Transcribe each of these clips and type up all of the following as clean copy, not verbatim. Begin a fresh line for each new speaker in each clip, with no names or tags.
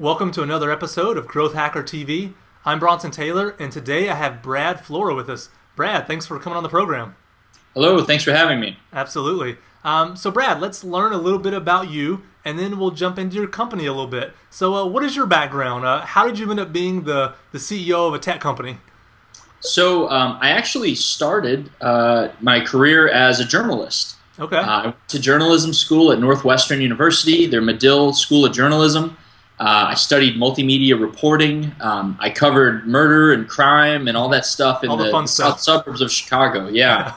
Welcome to another episode of Growth Hacker TV. I'm Bronson Taylor, and today I have Brad Flora with us. Brad, thanks for coming on the program.
Hello, thanks for having me.
Absolutely. So Brad, let's learn a little bit about you, and then we'll jump into your company a little bit. So what is your background? How did you end up being the CEO of a tech company?
So I actually started my career as a journalist.
Okay.
I went to journalism school at Northwestern University, their Medill School of Journalism. I studied multimedia reporting. I covered murder and crime and all that stuff in the south suburbs of Chicago. Yeah.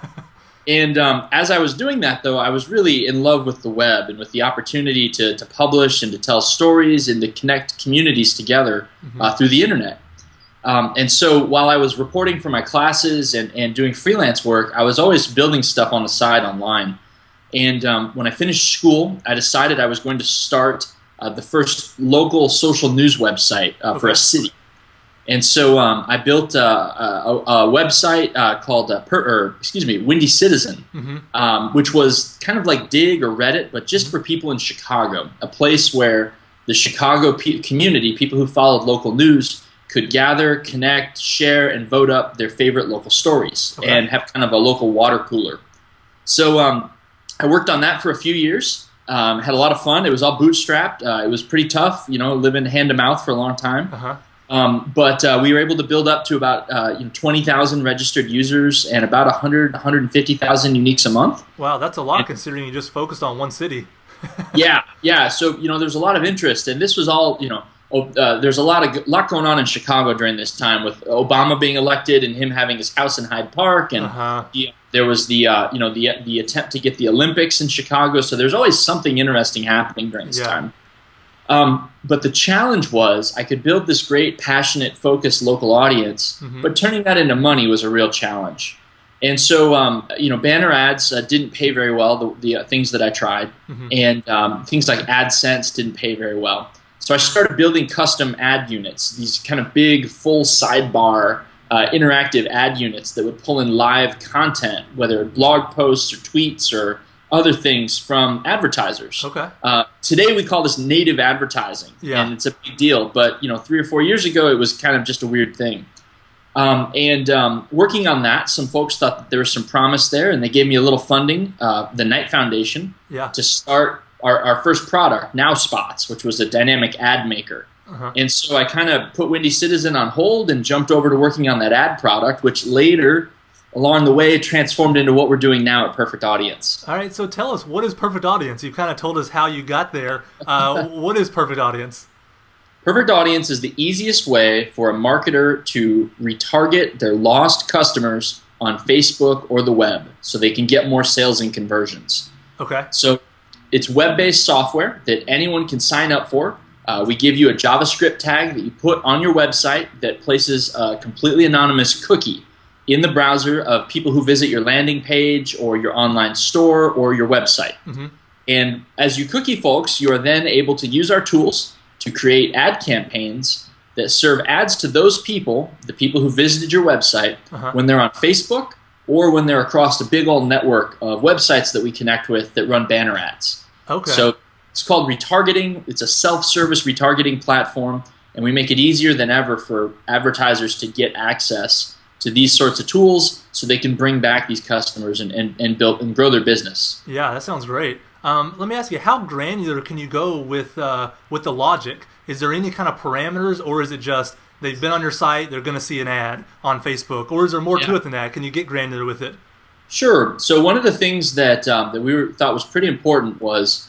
And as I was doing that, though, I was really in love with the web and with the opportunity to publish and to tell stories and to connect communities together through the internet. And so while I was reporting for my classes and doing freelance work, I was always building stuff on the side online. And when I finished school, I decided I was going to start the first local social news website for a city. And so I built a website called Windy Citizen, which was kind of like Dig or Reddit, but just for people in Chicago, a place where the Chicago community, people who followed local news, could gather, connect, share, and vote up their favorite local stories and have kind of a local water cooler. So I worked on that for a few years. Had a lot of fun. It was all bootstrapped. It was pretty tough, living hand to mouth for a long time. But we were able to build up to about 20,000 registered users and about 150,000 uniques a month.
Wow, that's a lot considering you just focused on one city.
Yeah. So there's a lot of interest, and this was all there's a lot going on in Chicago during this time with Obama being elected and him having his house in Hyde Park, and there was the attempt to get the Olympics in Chicago. So there's always something interesting happening during this time. But the challenge was I could build this great, passionate, focused local audience, but turning that into money was a real challenge. And so banner ads didn't pay very well. The things that I tried, and things like AdSense didn't pay very well. So I started building custom ad units, these kind of big, full sidebar, interactive ad units that would pull in live content, whether blog posts or tweets or other things from advertisers. Today we call this native advertising, and it's a big deal. But 3 or 4 years ago, it was kind of just a weird thing. Working on that, some folks thought that there was some promise there, and they gave me a little funding, the Knight Foundation, to start our first product, Now Spots, which was a dynamic ad maker. And so I kind of put Windy Citizen on hold and jumped over to working on that ad product, which later, along the way, transformed into what we're doing now at Perfect Audience.
All right, so tell us, what is Perfect Audience? You kind of told us how you got there. What is Perfect Audience?
Perfect Audience is the easiest way for a marketer to retarget their lost customers on Facebook or the web so they can get more sales and conversions. So it's web-based software that anyone can sign up for. We give you a JavaScript tag that you put on your website that places a completely anonymous cookie in the browser of people who visit your landing page or your online store or your website. And as you cookie folks, you are then able to use our tools to create ad campaigns that serve ads to those people, the people who visited your website, when they're on Facebook or when they're across a big old network of websites that we connect with that run banner ads. So it's called retargeting. It's a self-service retargeting platform, and we make it easier than ever for advertisers to get access to these sorts of tools so they can bring back these customers and build and grow their business.
Yeah, that sounds great. Let me ask you, how granular can you go with the logic? Is there any kind of parameters, or is it just they've been on your site, they're going to see an ad on Facebook, or is there more to it than that? Can you get granular with it?
Sure. So one of the things that we thought was pretty important was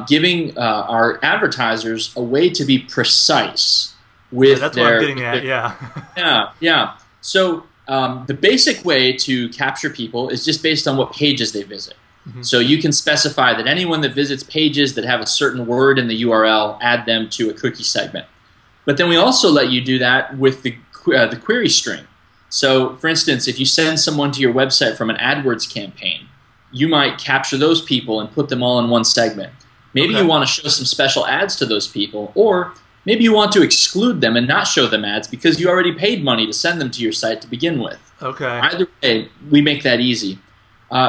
giving our advertisers a way to be precise with
that's what I'm getting at.
Yeah. So the basic way to capture people is just based on what pages they visit. So you can specify that anyone that visits pages that have a certain word in the URL, add them to a cookie segment. But then we also let you do that with the query string. So, for instance, if you send someone to your website from an AdWords campaign, you might capture those people and put them all in one segment. Maybe you want to show some special ads to those people, or maybe you want to exclude them and not show them ads because you already paid money to send them to your site to begin with. Either way, we make that easy.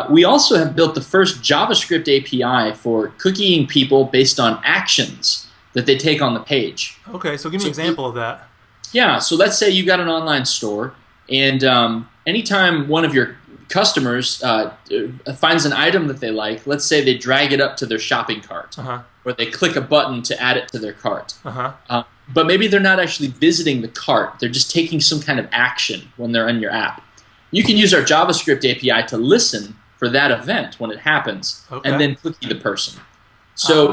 We also have built the first JavaScript API for cookieing people based on actions that they take on the page.
Okay, so give me an example of that.
Yeah, so let's say you got an online store, and anytime one of your customers finds an item that they like, let's say they drag it up to their shopping cart, or they click a button to add it to their cart. But maybe they're not actually visiting the cart. They're just taking some kind of action when they're in your app. You can use our JavaScript API to listen for that event when it happens, and then cookie the person. So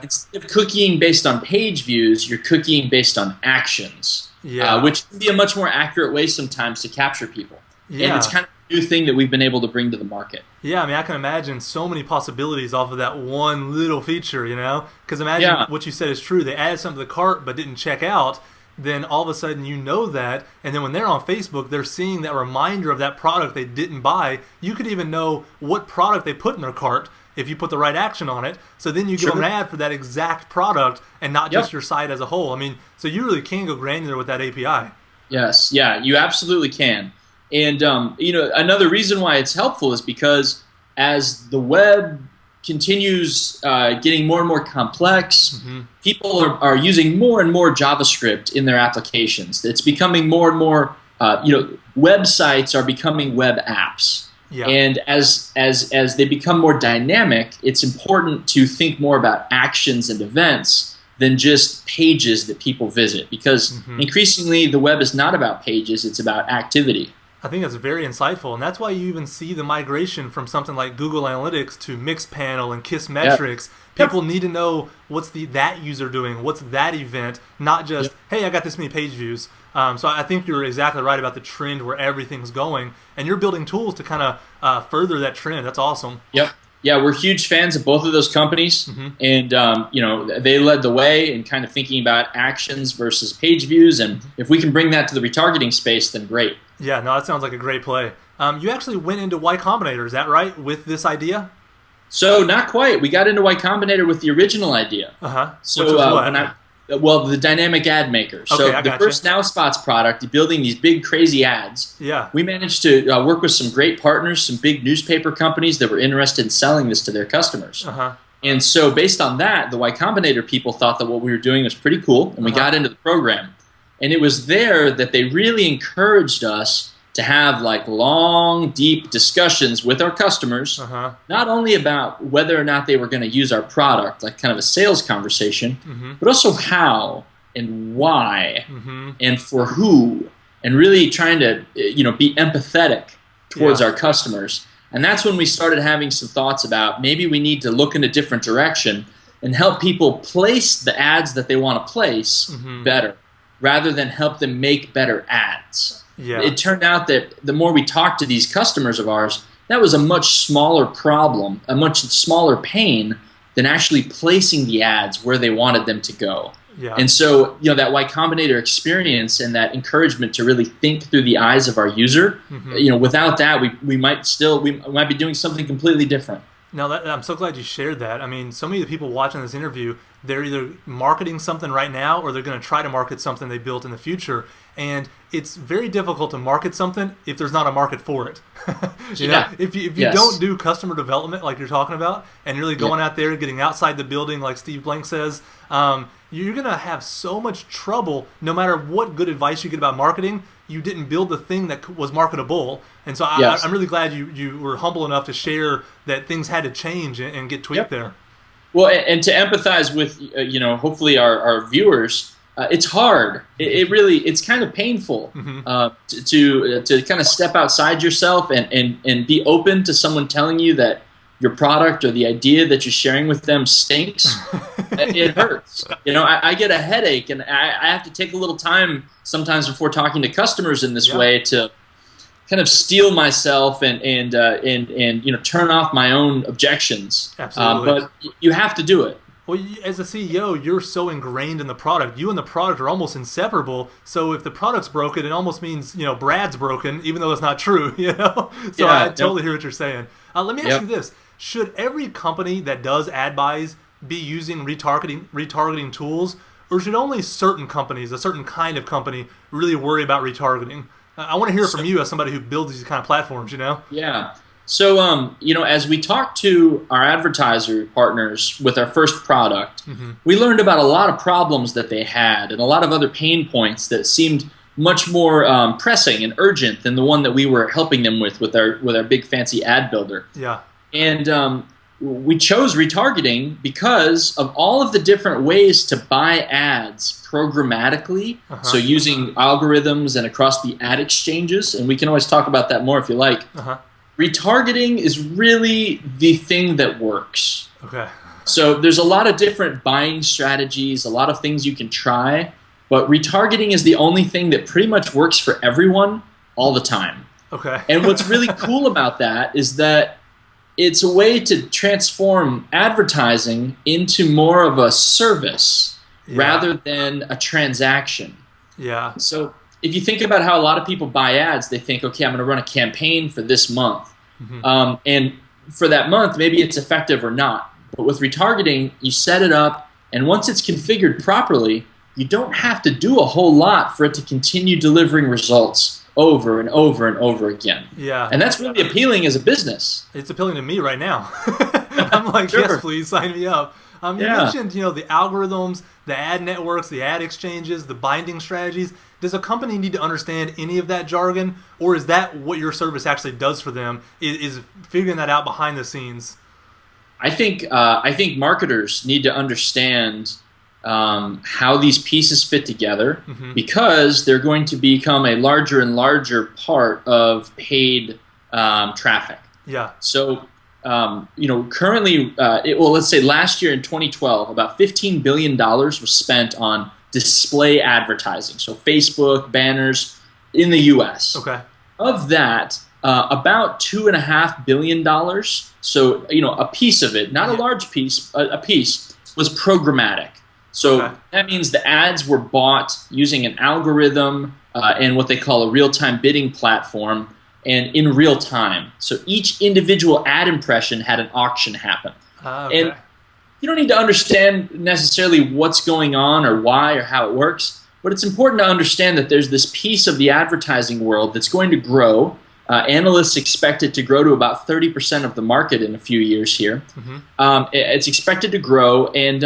instead of cookieing based on page views, you're cookieing based on actions, which can be a much more accurate way sometimes to capture people. And it's kind of a new thing that we've been able to bring to the market.
Yeah, I mean, I can imagine so many possibilities off of that one little feature, you know? Because imagine what you said is true. They added something to the cart but didn't check out. Then all of a sudden you know that, and then when they're on Facebook, they're seeing that reminder of that product they didn't buy. You could even know what product they put in their cart if you put the right action on it. So then you give them an ad for that exact product and not just your site as a whole. I mean, so you really can go granular with that API.
Yes, yeah, you absolutely can. And you know, another reason why it's helpful is because as the web continues getting more and more complex, people are using more and more JavaScript in their applications. It's becoming more and more, you know, websites are becoming web apps. And as they become more dynamic, it's important to think more about actions and events than just pages that people visit, because increasingly the web is not about pages, it's about activity.
I think that's very insightful, and that's why you even see the migration from something like Google Analytics to Mixpanel and Kiss Metrics. People need to know what's that user doing, what's that event, not just, hey, I got this many page views. So I think you're exactly right about the trend where everything's going, and you're building tools to kind of further that trend. That's awesome.
Yeah, we're huge fans of both of those companies, and you know, they led the way in kind of thinking about actions versus page views, and if we can bring that to the retargeting space, then great.
Yeah, no, that sounds like a great play. You actually went into Y Combinator, is that right, with this idea?
So not quite. We got into Y Combinator with the original idea. So
which was what?
Well, the dynamic ad maker. So the first NowSpots product, building these big crazy ads. We managed to work with some great partners, some big newspaper companies that were interested in selling this to their customers. And so based on that, the Y Combinator people thought that what we were doing was pretty cool, and we got into the program. And it was there that they really encouraged us to have like long, deep discussions with our customers, not only about whether or not they were going to use our product, like kind of a sales conversation, but also how and why and for who, and really trying to be empathetic towards our customers. And that's when we started having some thoughts about maybe we need to look in a different direction and help people place the ads that they want to place better, rather than help them make better ads. It turned out that the more we talked to these customers of ours, that was a much smaller problem, a much smaller pain than actually placing the ads where they wanted them to go. And so, that Y Combinator experience and that encouragement to really think through the eyes of our user, without that, we might be doing something completely different.
No, I'm so glad you shared that. I mean, so many of the people watching this interview, they're either marketing something right now or they're going to try to market something they built in the future. And it's very difficult to market something if there's not a market for it. If you don't do customer development like you're talking about and really going out there, getting outside the building like Steve Blank says, you're going to have so much trouble no matter what good advice you get about marketing. You didn't build the thing that was markopable. And so I'm really glad you were humble enough to share that things had to change and get tweaked there.
Well, and to empathize with, hopefully our viewers, it's hard. It's kind of painful to kind of step outside yourself and be open to someone telling you that your product or the idea that you're sharing with them stinks. It hurts. I get a headache, and I have to take a little time sometimes before talking to customers in this way to kind of steel myself and turn off my own objections.
Absolutely.
But you have to do it.
Well, as a CEO, you're so ingrained in the product. You and the product are almost inseparable. So if the product's broken, it almost means Brad's broken, even though it's not true. So I totally hear what you're saying. Let me ask you this: should every company that does ad buys be using retargeting tools, or should only certain companies, a certain kind of company, really worry about retargeting? I want to hear from you as somebody who builds these kind of platforms.
Yeah. So, as we talked to our advertiser partners with our first product, we learned about a lot of problems that they had and a lot of other pain points that seemed much more pressing and urgent than the one that we were helping them with our big fancy ad builder.
Yeah.
And we chose retargeting because of all of the different ways to buy ads programmatically, so using algorithms and across the ad exchanges, and we can always talk about that more if you like. Retargeting is really the thing that works.
Okay.
So there's a lot of different buying strategies, a lot of things you can try, but retargeting is the only thing that pretty much works for everyone all the time.
Okay.
And what's really cool about that is that it's a way to transform advertising into more of a service rather than a transaction.
Yeah.
So if you think about how a lot of people buy ads, they think, okay, I'm going to run a campaign for this month. And for that month, maybe it's effective or not. But with retargeting, you set it up, and once it's configured properly, you don't have to do a whole lot for it to continue delivering results over and over and over again.
Yeah.
And that's really appealing as a business.
It's appealing to me right now. I'm like,
Sure.
yes, please sign me up. You mentioned, the algorithms, the ad networks, the ad exchanges, the binding strategies. Does a company need to understand any of that jargon, or is that what your service actually does for them? Is figuring that out behind the scenes?
I think marketers need to understand how these pieces fit together, because they're going to become a larger and larger part of paid traffic.
Yeah.
So, currently, let's say last year in 2012, about $15 billion was spent on display advertising, so Facebook, banners in the U.S.
Okay.
Of that, about $2.5 billion, so a piece of it, not a large piece, a piece, was programmatic. So that means the ads were bought using an algorithm and what they call a real-time bidding platform, and in real time. So each individual ad impression had an auction happen. And you don't need to understand necessarily what's going on or why or how it works, but it's important to understand that there's this piece of the advertising world that's going to grow. Analysts expect it to grow to about 30% of the market in a few years here. It's expected to grow, and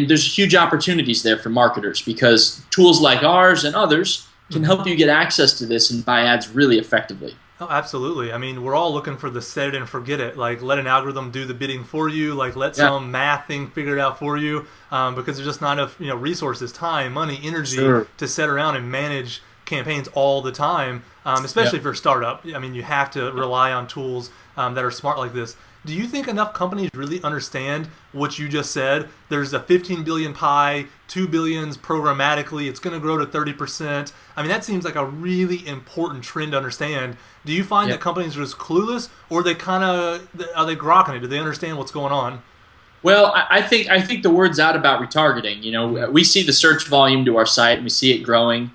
there's huge opportunities there for marketers, because tools like ours and others can help you get access to this and buy ads really effectively.
Oh, absolutely. I mean, we're all looking for the set it and forget it. Like, let an algorithm do the bidding for you. Like, let some math thing figure it out for you, because there's just not enough resources, time, money, energy to sit around and manage campaigns all the time, especially for a startup. I mean, you have to rely on tools that are smart like this. Do you think enough companies really understand what you just said? There's a 15 billion pie, 2 billions programmatically. It's going to grow to 30%. I mean, that seems like a really important trend to understand. Do you find that companies are just clueless, or are they grokking it? Do they understand what's going on?
Well, I think the word's out about retargeting. We see the search volume to our site, and we see it growing.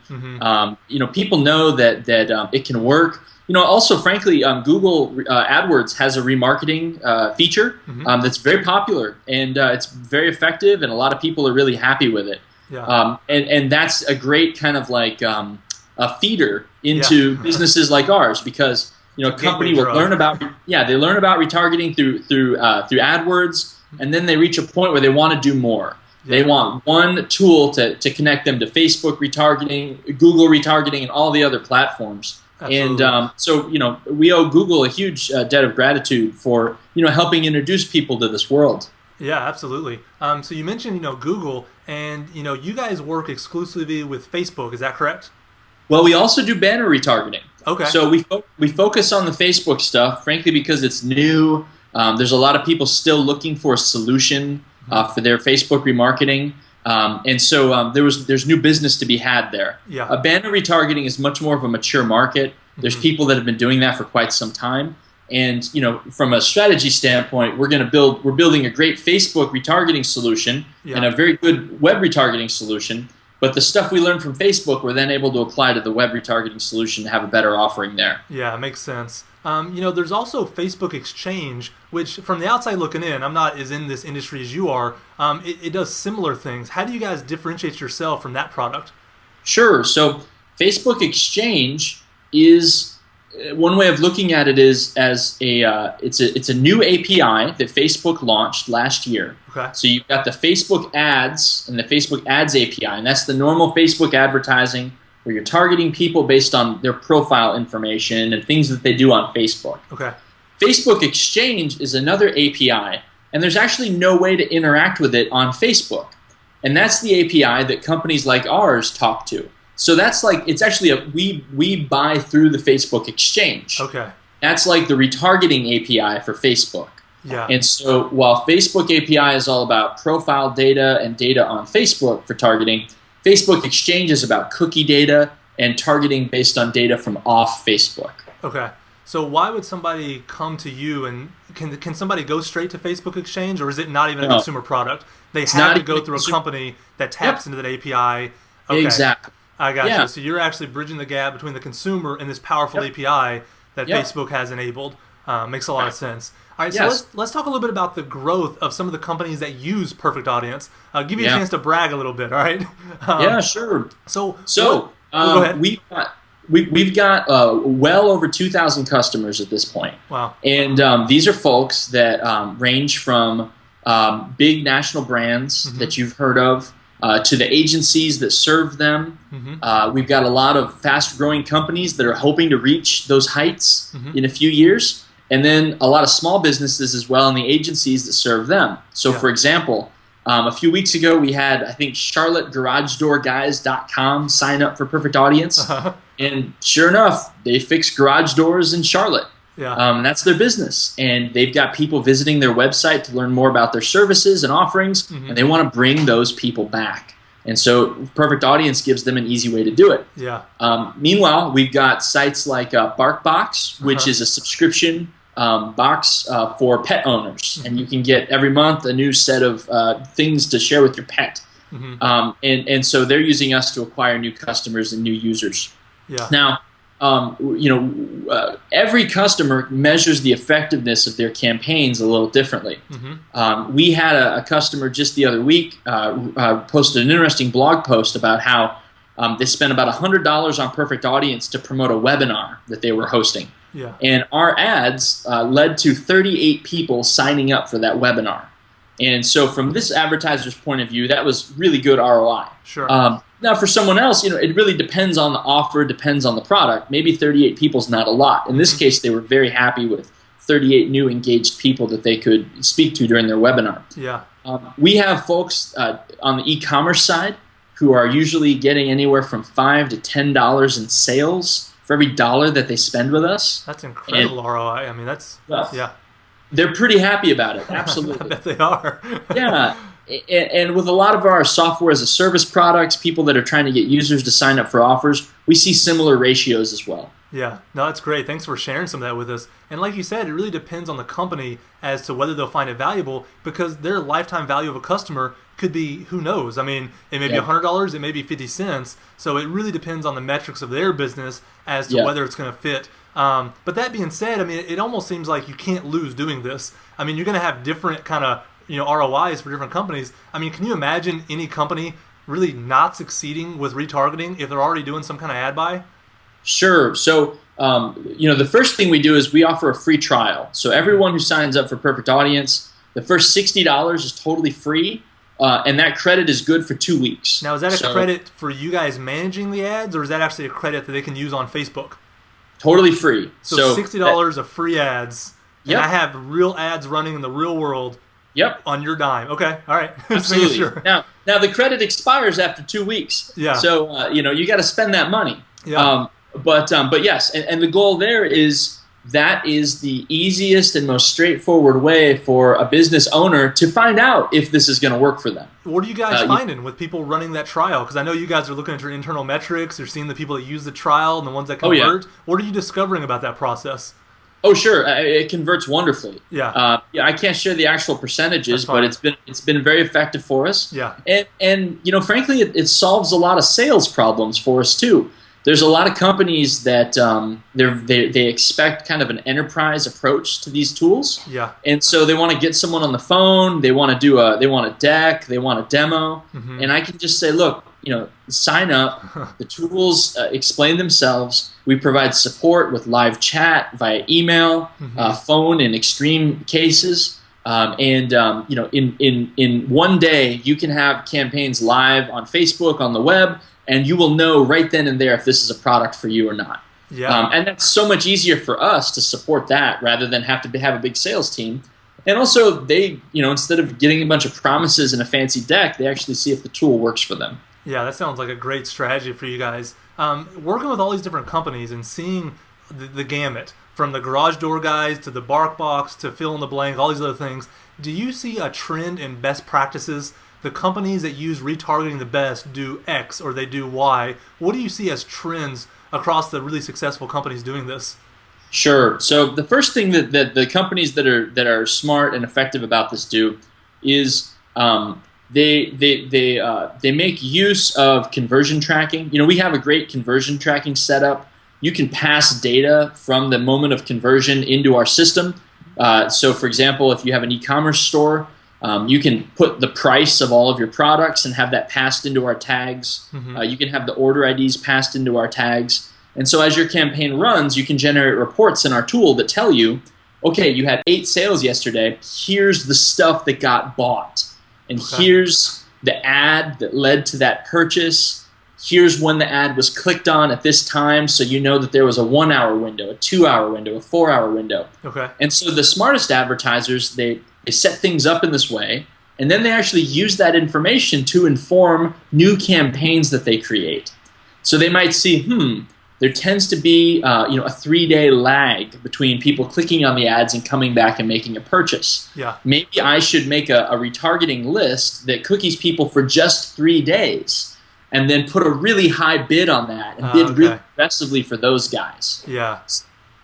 People know that it can work. Also, frankly, Google AdWords has a remarketing feature that's very popular, and it's very effective, and a lot of people are really happy with it. And that's a great kind of like a feeder into businesses like ours, because a company will learn about retargeting through AdWords. And then they reach a point where they want to do more. They want one tool to connect them to Facebook retargeting, Google retargeting, and all the other platforms. Absolutely. And so we owe Google a huge debt of gratitude for helping introduce people to this world.
Yeah, absolutely. So you mentioned Google, and you guys work exclusively with Facebook. Is that correct?
Well, we also do banner retargeting.
Okay.
So we focus on the Facebook stuff, frankly, because it's new. There's a lot of people still looking for a solution for their Facebook remarketing, and so there's new business to be had there. Banner retargeting is much more of a mature market. There's people that have been doing that for quite some time, and from a strategy standpoint, we're building a great Facebook retargeting solution and a very good web retargeting solution. But the stuff we learned from Facebook, we're then able to apply to the web retargeting solution to have a better offering there.
Yeah, it makes sense. There's also Facebook Exchange, which from the outside looking in, I'm not as in this industry as you are. It does similar things. How do you guys differentiate yourself from that product?
Sure. So Facebook Exchange is one way of looking at it is as it's a new API that Facebook launched last year.
Okay.
So you've got the Facebook ads and the Facebook ads API, and that's the normal Facebook advertising where you're targeting people based on their profile information and things that they do on Facebook.
Okay.
Facebook Exchange is another API, and there's actually no way to interact with it on Facebook. And that's the API that companies like ours talk to. So that's like, it's actually we buy through the Facebook Exchange.
Okay.
That's like the retargeting API for Facebook.
Yeah.
And so while Facebook API is all about profile data and data on Facebook for targeting, Facebook Exchange is about cookie data and targeting based on data from off Facebook.
Okay. So why would somebody come to you, and can somebody go straight to Facebook Exchange, or is it not even a consumer product? They have to go through a company that taps into that API. Okay.
Exactly.
I got you. So you're actually bridging the gap between the consumer and this powerful API that Facebook has enabled. Makes a lot of sense. All right, so let's talk a little bit about the growth of some of the companies that use Perfect Audience. I'll give you a chance to brag a little bit, all right?
Yeah, sure.
So
go ahead. We've got well over 2,000 customers at this point.
Wow.
And these are folks that range from big national brands that you've heard of to the agencies that serve them. We've got a lot of fast-growing companies that are hoping to reach those heights in a few years. And then a lot of small businesses as well and the agencies that serve them. So, for example, a few weeks ago, we had, I think, CharlotteGarageDoorGuys.com sign up for Perfect Audience. And sure enough, they fix garage doors in Charlotte.
Yeah.
That's their business. And they've got people visiting their website to learn more about their services and offerings, and they want to bring those people back. And so Perfect Audience gives them an easy way to do it.
Yeah.
Meanwhile, we've got sites like BarkBox, which is a subscription box for pet owners. And you can get every month a new set of things to share with your pet. And so they're using us to acquire new customers and new users.
Yeah.
Now, every customer measures the effectiveness of their campaigns a little differently. We had a customer just the other week posted an interesting blog post about how they spent about $100 on Perfect Audience to promote a webinar that they were hosting.
Yeah.
And our ads led to 38 people signing up for that webinar. And so from this advertiser's point of view, that was really good ROI.
Sure.
Now, for someone else, it really depends on the offer, depends on the product. Maybe 38 people is not a lot. In this case, they were very happy with 38 new engaged people that they could speak to during their webinar.
Yeah.
We have folks on the e-commerce side who are usually getting anywhere from $5 to $10 in sales for every dollar that they spend with us.
That's incredible ROI. I mean, that's,
they're pretty happy about it, absolutely.
I bet they are.
Yeah. And with a lot of our software as a service products, people that are trying to get users to sign up for offers, we see similar ratios as well.
Yeah, no, that's great. Thanks for sharing some of that with us. And like you said, it really depends on the company as to whether they'll find it valuable, because their lifetime value of a customer could be, who knows? I mean, it may be $100, it may be 50 cents. So it really depends on the metrics of their business as to whether it's going to fit. But that being said, I mean, it almost seems like you can't lose doing this. I mean, you're going to have different kind of ROIs for different companies. I mean, can you imagine any company really not succeeding with retargeting if they're already doing some kind of ad buy?
Sure. So, the first thing we do is we offer a free trial. So everyone who signs up for Perfect Audience, the first $60 is totally free, and that credit is good for 2 weeks.
Now, is that a credit for you guys managing the ads, or is that actually a credit that they can use on Facebook?
Totally free.
So $60 of free ads, and I have real ads running in the real world.
Yep.
On your dime. Okay. All right.
Absolutely.
Sure.
Now the credit expires after 2 weeks.
Yeah.
So you got to spend that money.
Yeah.
But yes, and the goal there is that is the easiest and most straightforward way for a business owner to find out if this is going to work for them.
What are you guys finding with people running that trial? Because I know you guys are looking at your internal metrics. You're seeing the people that use the trial and the ones that convert. What are you discovering about that process?
Oh, sure. It converts wonderfully.
Yeah.
I can't share the actual percentages, but it's been very effective for us.
Yeah.
And frankly, it solves a lot of sales problems for us too. There's a lot of companies that they expect kind of an enterprise approach to these tools.
Yeah.
And so they want to get someone on the phone. They want to they want a deck. They want a demo. And I can just say, look, sign up. The tools explain themselves. We provide support with live chat via email, phone in extreme cases. In one day, you can have campaigns live on Facebook, on the web, and you will know right then and there if this is a product for you or not.
Yeah.
And that's so much easier for us to support that rather than have to have a big sales team. And also, they, instead of getting a bunch of promises in a fancy deck, they actually see if the tool works for them.
Yeah, that sounds like a great strategy for you guys. Working with all these different companies and seeing the gamut, from the garage door guys to the BarkBox to fill in the blank, all these other things, do you see a trend in best practices? The companies that use retargeting the best do X or they do Y. What do you see as trends across the really successful companies doing this?
Sure. So the first thing that the companies that are smart and effective about this do is they make use of conversion tracking. We have a great conversion tracking setup. You can pass data from the moment of conversion into our system. So, for example, if you have an e-commerce store, you can put the price of all of your products and have that passed into our tags. You can have the order IDs passed into our tags. And so as your campaign runs, you can generate reports in our tool that tell you, okay, you had 8 sales yesterday. Here's the stuff that got bought. And here's the ad that led to that purchase. Here's when the ad was clicked on at this time, so you know that there was a 1-hour window, a 2-hour window, a 4-hour window.
Okay.
And so the smartest advertisers, they set things up in this way, and then they actually use that information to inform new campaigns that they create. So they might see, there tends to be a 3-day lag between people clicking on the ads and coming back and making a purchase.
Yeah.
Maybe I should make a retargeting list that cookies people for just 3 days and then put a really high bid on that and bid really aggressively for those guys.
Yeah.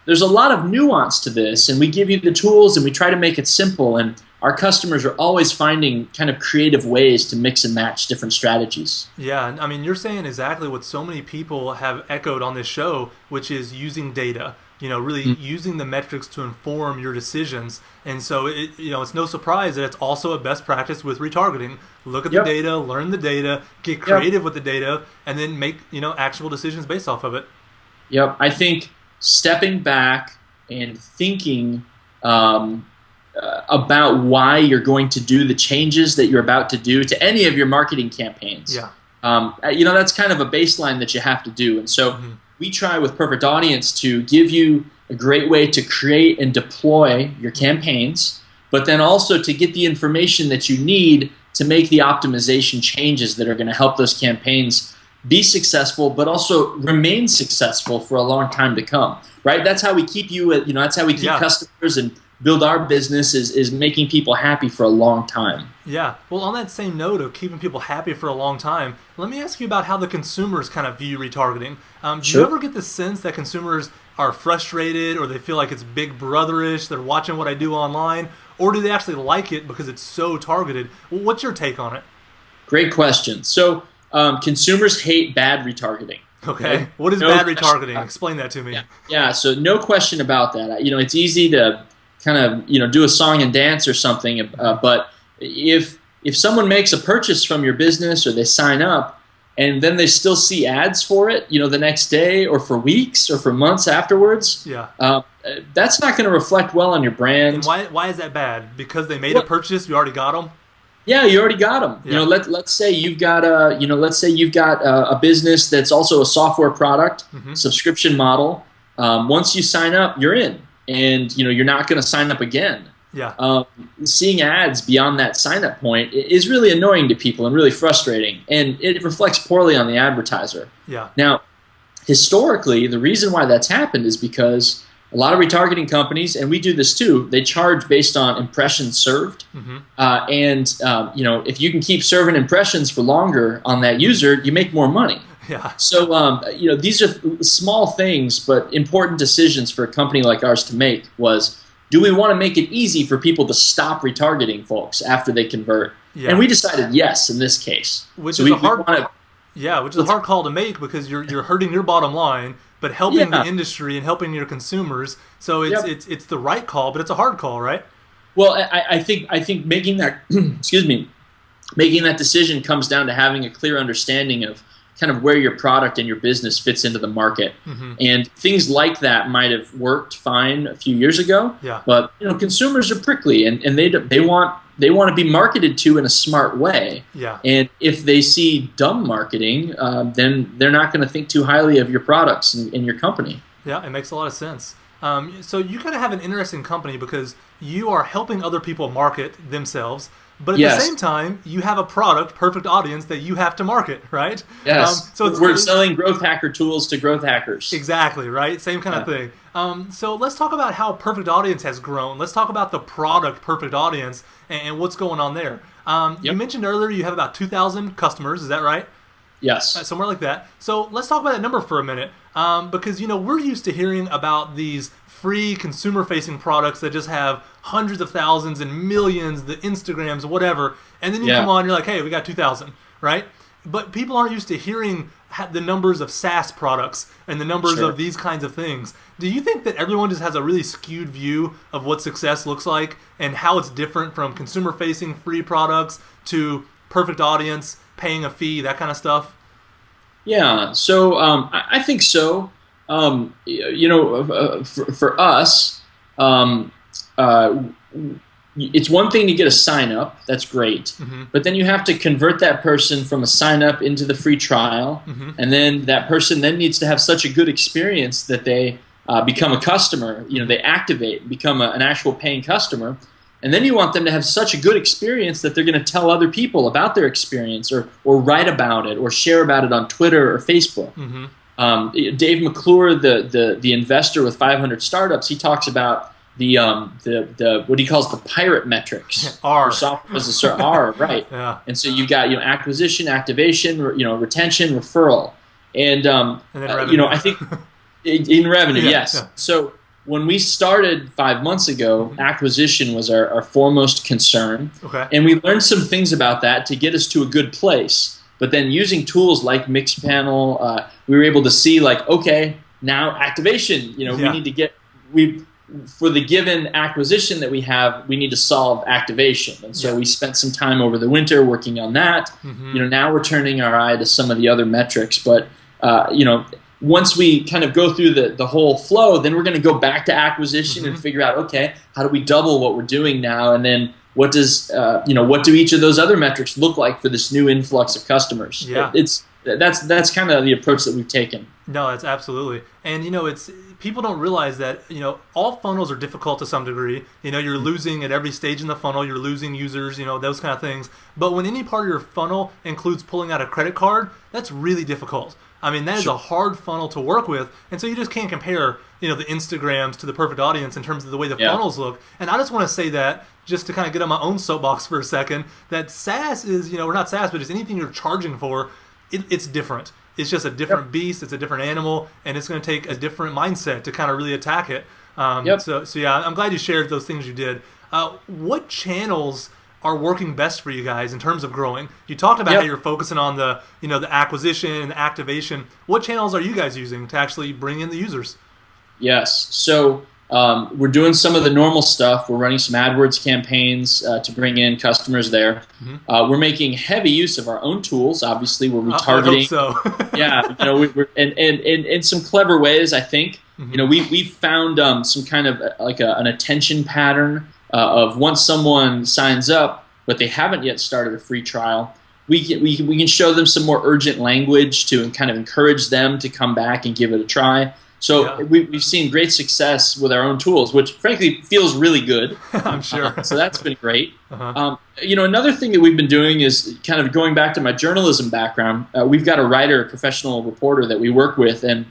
There's a lot of nuance to this, and we give you the tools and we try to make it simple, and our customers are always finding kind of creative ways to mix and match different strategies.
Yeah, I mean, you're saying exactly what so many people have echoed on this show, which is using data, really using the metrics to inform your decisions. And so, it's no surprise that it's also a best practice with retargeting. Look at the data, learn the data, get creative with the data, and then make, actual decisions based off of it.
Yep, I think stepping back and thinking about why you're going to do the changes that you're about to do to any of your marketing campaigns.
Yeah.
That's kind of a baseline that you have to do. And so we try with Perfect Audience to give you a great way to create and deploy your campaigns, but then also to get the information that you need to make the optimization changes that are going to help those campaigns be successful, but also remain successful for a long time to come. Right? That's how we keep that's how we keep customers and build our business is making people happy for a long time.
Yeah. Well, on that same note of keeping people happy for a long time, let me ask you about how the consumers kind of view retargeting. Do you ever get the sense that consumers are frustrated or they feel like it's big brotherish, they're watching what I do online, or do they actually like it because it's so targeted? What's your take on it?
Great question. So consumers hate bad retargeting.
Okay. What is bad retargeting? Explain that to me.
Yeah. So no question about that. It's easy to kind of do a song and dance or something, but if someone makes a purchase from your business or they sign up and then they still see ads for it the next day or for weeks or for months afterwards, that's not going to reflect well on your brand.
And why is that bad? Because they made a purchase, you already got them?
Yeah, you already got them.
Yeah.
Let's say you've got a business that's also a software product, subscription model. Once you sign up, you're in. And you're not going to sign up again.
Yeah.
Seeing ads beyond that sign-up point is really annoying to people and really frustrating, and it reflects poorly on the advertiser.
Yeah.
Now, historically, the reason why that's happened is because a lot of retargeting companies, and we do this too, they charge based on impressions served. If you can keep serving impressions for longer on that user, you make more money.
Yeah.
So, these are small things, but important decisions for a company like ours to make was, do we want to make it easy for people to stop retargeting folks after they convert? Yeah. And we decided yes in this case.
Which is a hard call to make because you're hurting your bottom line, but helping the industry and helping your consumers. So it's the right call, but it's a hard call, right?
Well, I think making that excuse me. making that decision comes down to having a clear understanding of kind of where your product and your business fits into the market. And things like that might have worked fine a few years ago, but consumers are prickly, and they want to be marketed to in a smart way. And if they see dumb marketing, then they're not going to think too highly of your products and your company.
Yeah, it makes a lot of sense. So you kind of have an interesting company because you are helping other people market themselves, but at the same time, you have a product, Perfect Audience, that you have to market, right?
Yes. So we're selling growth hacker tools to growth hackers.
Exactly, right? Same kind of thing. So let's talk about how Perfect Audience has grown. Let's talk about the product Perfect Audience and what's going on there. You mentioned earlier you have about 2,000 customers. Is that right?
Yes.
Somewhere like that. So let's talk about that number for a minute because, we're used to hearing about these free consumer-facing products that just have hundreds of thousands and millions, the Instagrams, whatever, and then you come on and you're like, hey, we got 2,000, right? But people aren't used to hearing the numbers of SaaS products and the numbers of these kinds of things. Do you think that everyone just has a really skewed view of what success looks like and how it's different from consumer-facing free products to Perfect Audience, paying a fee, that kind of stuff?
Yeah, so I think so. For us, it's one thing to get a sign up. That's great. But then you have to convert that person from a sign up into the free trial. And then that person then needs to have such a good experience that they become a customer. They activate, become an actual paying customer. And then you want them to have such a good experience that they're going to tell other people about their experience or write about it or share about it on Twitter or Facebook. Dave McClure, the investor with 500 startups, he talks about the what he calls the pirate metrics.
R.
Software as a service. R, right. And so you've got acquisition, activation, retention, referral. And
revenue.
I think in revenue, yes. So when we started 5 months ago, acquisition was our foremost concern. And we learned some things about that to get us to a good place. But then using tools like Mixpanel, we were able to see okay, now activation, we need to get, for the given acquisition that we have, we need to solve activation. And so we spent some time over the winter working on that. Now we're turning our eye to some of the other metrics. But, once we kind of go through the whole flow, then we're going to go back to acquisition and figure out, okay, how do we double what we're doing now? And then what does what do each of those other metrics look like for this new influx of customers? That's kind of the approach that we've taken.
No, it's absolutely. And it's people don't realize that all funnels are difficult to some degree. You're losing at every stage in the funnel. You're losing users. Those kind of things. But when any part of your funnel includes pulling out a credit card, that's really difficult. I mean, that is a hard funnel to work with, and so you just can't compare, the Instagrams to the Perfect Audience in terms of the way the funnels look. And I just want to say that, just to kind of get on my own soapbox for a second, that SaaS is, or not SaaS, but just anything you're charging for, it's different. It's just a different beast. It's a different animal, and it's going to take a different mindset to kind of really attack it. So yeah, I'm glad you shared those things you did. What channels are working best for you guys in terms of growing? You talked about how you're focusing on the the acquisition and the activation. What channels are you guys using to actually bring in the users?
Yes, so we're doing some of the normal stuff. We're running some AdWords campaigns to bring in customers there. We're making heavy use of our own tools. Obviously, we're retargeting.
I hope so.
We're and some clever ways. I think we've found some kind of an attention pattern. Of once someone signs up, but they haven't yet started a free trial, we can show them some more urgent language to kind of encourage them to come back and give it a try. So we've seen great success with our own tools, which frankly feels really good.
I'm sure.
So that's been great. Another thing that we've been doing is kind of going back to my journalism background. We've got a writer, a professional reporter that we work with, and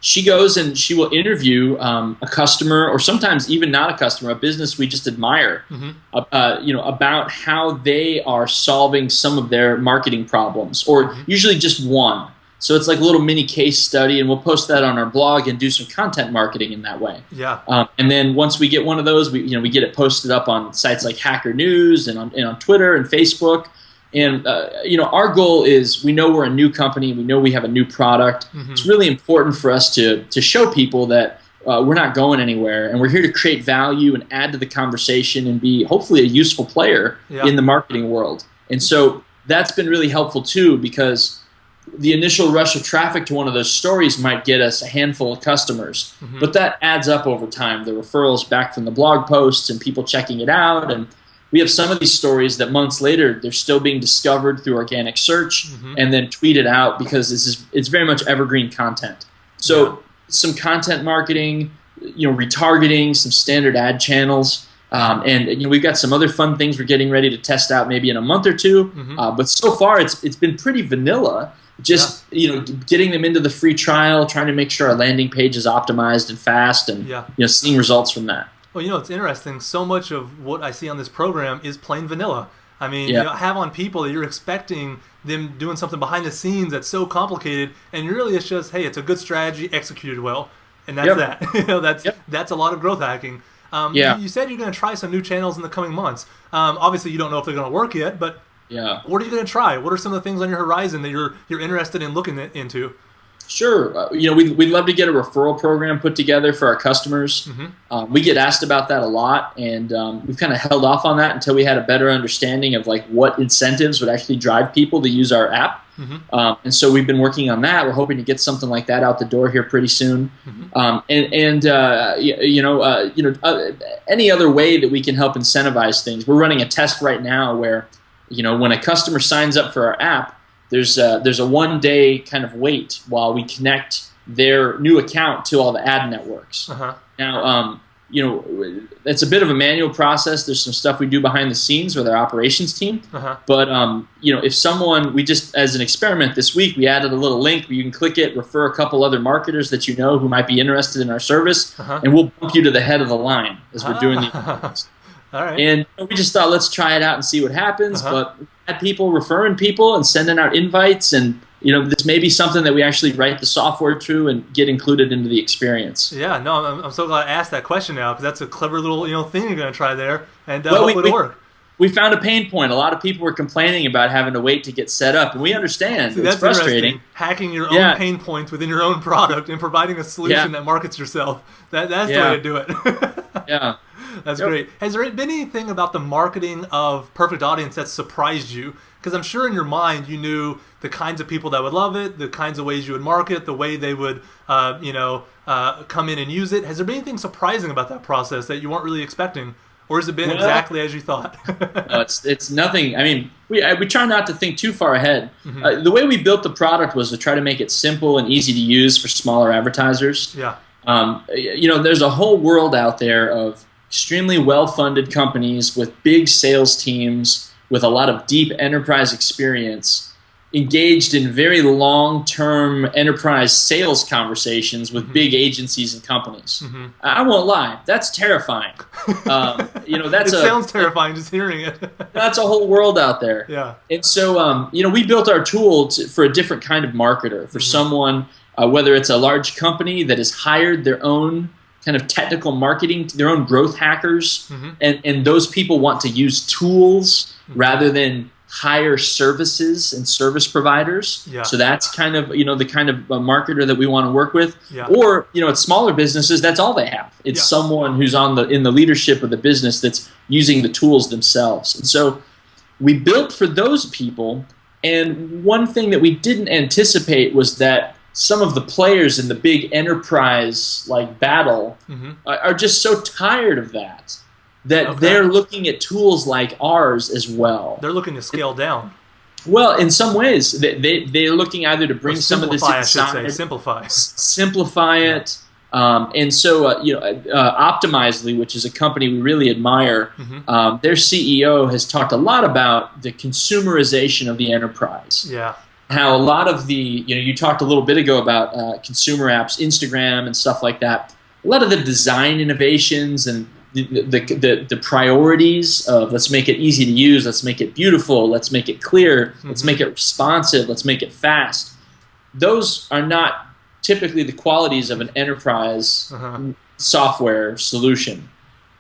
she goes and she will interview a customer, or sometimes even not a customer, a business we just admire, about how they are solving some of their marketing problems, or usually just one. So it's like a little mini case study, and we'll post that on our blog and do some content marketing in that way. And then once we get one of those, we get it posted up on sites like Hacker News and on Twitter and Facebook. And our goal is, we know we're a new company, we know we have a new product. It's really important for us to show people that we're not going anywhere, and we're here to create value and add to the conversation and be hopefully a useful player in the marketing world. And so that's been really helpful too, because the initial rush of traffic to one of those stories might get us a handful of customers, but that adds up over time. The referrals back from the blog posts and people checking it out, and we have some of these stories that months later they're still being discovered through organic search and then tweeted out, because it's very much evergreen content. So some content marketing, retargeting, some standard ad channels. And we've got some other fun things we're getting ready to test out maybe in a month or two. But so far it's been pretty vanilla. Just getting them into the free trial, trying to make sure our landing page is optimized and fast, and seeing results from that.
Well, it's interesting. So much of what I see on this program is plain vanilla. I mean, you have on people that you're expecting them doing something behind the scenes that's so complicated, and really it's just, hey, it's a good strategy executed well, and that's that. That's a lot of growth hacking. You said you're going to try some new channels in the coming months. Obviously, you don't know if they're going to work yet, but what are you going to try? What are some of the things on your horizon that you're interested in looking into?
Sure. We'd love to get a referral program put together for our customers. We get asked about that a lot, and we've kind of held off on that until we had a better understanding of what incentives would actually drive people to use our app. And so we've been working on that. We're hoping to get something like that out the door here pretty soon. Any other way that we can help incentivize things. We're running a test right now where, when a customer signs up for our app, there's a 1 day kind of wait while we connect their new account to all the ad networks. Now, it's a bit of a manual process. There's some stuff we do behind the scenes with our operations team. But if someone, we just, as an experiment this week, we added a little link where you can click it, refer a couple other marketers that who might be interested in our service, and we'll bump you to the head of the line as we're doing the.
All right.
And we just thought, let's try it out and see what happens. But we had people referring people and sending out invites, and this may be something that we actually write the software to and get included into the experience.
Yeah, no, I'm so glad I asked that question now, because that's a clever little thing you're going to try there, and hopefully it'll work.
We found a pain point. A lot of people were complaining about having to wait to get set up, and we understand.
See,
it's frustrating.
Hacking your own pain points within your own product and providing a solution that markets yourself. That's the way to do it. That's great. Has there been anything about the marketing of Perfect Audience that surprised you? Because I'm sure in your mind you knew the kinds of people that would love it, the kinds of ways you would market, the way they would, come in and use it. Has there been anything surprising about that process that you weren't really expecting, or has it been exactly as you thought?
No, it's nothing. I mean, we try not to think too far ahead. The way we built the product was to try to make it simple and easy to use for smaller advertisers. There's a whole world out there of extremely well-funded companies with big sales teams with a lot of deep enterprise experience engaged in very long-term enterprise sales conversations with big agencies and companies. I won't lie, that's terrifying. It
sounds terrifying just hearing it.
That's a whole world out there. And so, we built our tool for a different kind of marketer, for someone, whether it's a large company that has hired their own kind of technical marketing, their own growth hackers, and those people want to use tools rather than hire services and service providers. So that's kind of the kind of marketer that we want to work with. Or at smaller businesses, that's all they have. It's someone who's in the leadership of the business that's using the tools themselves. And so we built for those people. And one thing that we didn't anticipate was that some of the players in the big enterprise battle are just so tired of that they're looking at tools like ours as well.
They're looking to scale down.
Well, in some ways, they're looking either to bring some of this inside, simplify it. And so, Optimizely, which is a company we really admire, their CEO has talked a lot about the consumerization of the enterprise. How a lot of the, you talked a little bit ago about consumer apps, Instagram and stuff like that. A lot of the design innovations and the priorities of let's make it easy to use, let's make it beautiful, let's make it clear, let's make it responsive, let's make it fast. Those are not typically the qualities of an enterprise software solution.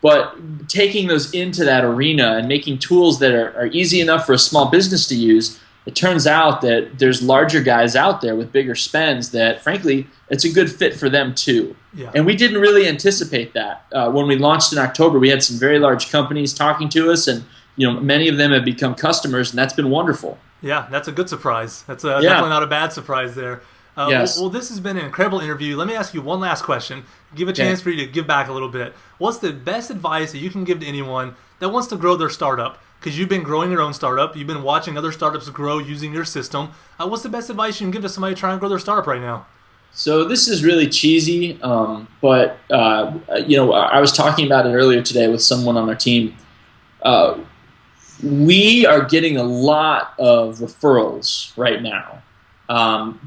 But taking those into that arena and making tools that are easy enough for a small business to use, it turns out that there's larger guys out there with bigger spends that, frankly, it's a good fit for them too. And we didn't really anticipate that. When we launched in October, we had some very large companies talking to us, and many of them have become customers, and that's been wonderful.
Yeah, that's a good surprise. That's definitely not a bad surprise there.
Yes.
Well, this has been an incredible interview. Let me ask you one last question. Give a chance for you to give back a little bit. What's the best advice that you can give to anyone that wants to grow their startup? Because you've been growing your own startup. You've been watching other startups grow using your system. What's the best advice you can give to somebody trying to grow their startup right now?
So this is really cheesy, but I was talking about it earlier today with someone on our team. We are getting a lot of referrals right now.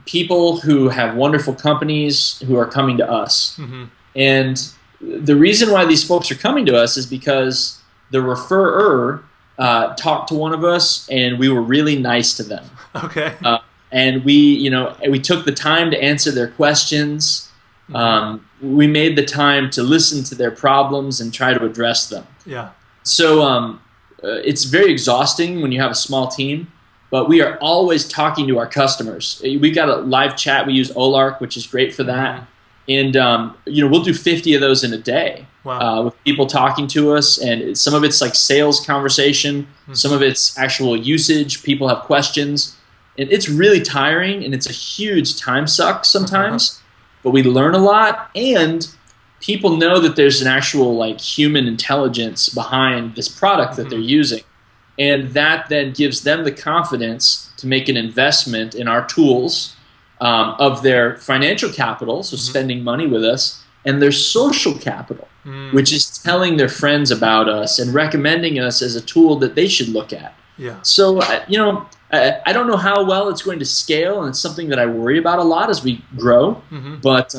People who have wonderful companies who are coming to us. Mm-hmm. And the reason why these folks are coming to us is because the referrer talked to one of us, and we were really nice to them.
Okay.
And we took the time to answer their questions. We made the time to listen to their problems and try to address them.
Yeah.
So it's very exhausting when you have a small team, but we are always talking to our customers. We got a live chat. We use Olark, which is great for that. And we'll do 50 of those in a day.
Wow.
With people talking to us, and some of it's like sales conversation, some of it's actual usage. People have questions. And it's really tiring, and it's a huge time suck sometimes, but we learn a lot, and people know that there's an actual human intelligence behind this product that they're using, and that then gives them the confidence to make an investment in our tools of their financial capital, so spending money with us, and their social capital, which is telling their friends about us and recommending us as a tool that they should look at.
Yeah.
So, I don't know how well it's going to scale, and it's something that I worry about a lot as we grow. But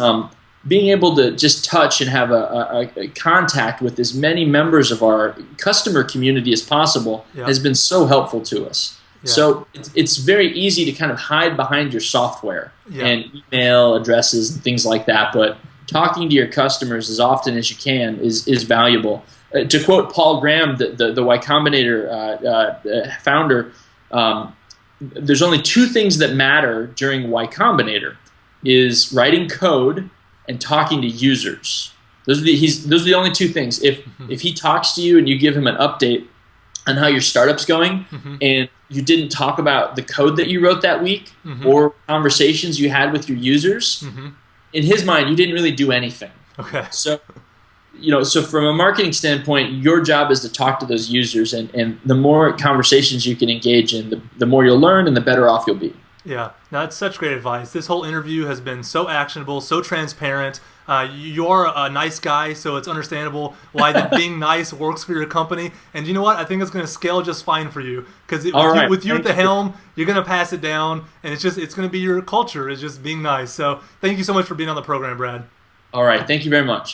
being able to just touch and have a contact with as many members of our customer community as possible has been so helpful to us. Yeah. So it's very easy to kind of hide behind your software and email addresses and things like that, but talking to your customers as often as you can is valuable. To quote Paul Graham, the Y Combinator founder, there's only two things that matter during Y Combinator: is writing code and talking to users. Those are the only two things. If he talks to you and you give him an update on how your startup's going, and you didn't talk about the code that you wrote that week or conversations you had with your users, in his mind, you didn't really do anything.
Okay.
So from a marketing standpoint, your job is to talk to those users, and the more conversations you can engage in, the more you'll learn and the better off you'll be.
Yeah, that's such great advice. This whole interview has been so actionable, so transparent. You're a nice guy, so it's understandable why being nice works for your company. And you know what? I think it's going to scale just fine for you, because with you at the helm, you're going to pass it down, and it's going to be your culture. It's just being nice. So thank you so much for being on the program, Brad.
All right. Thank you very much.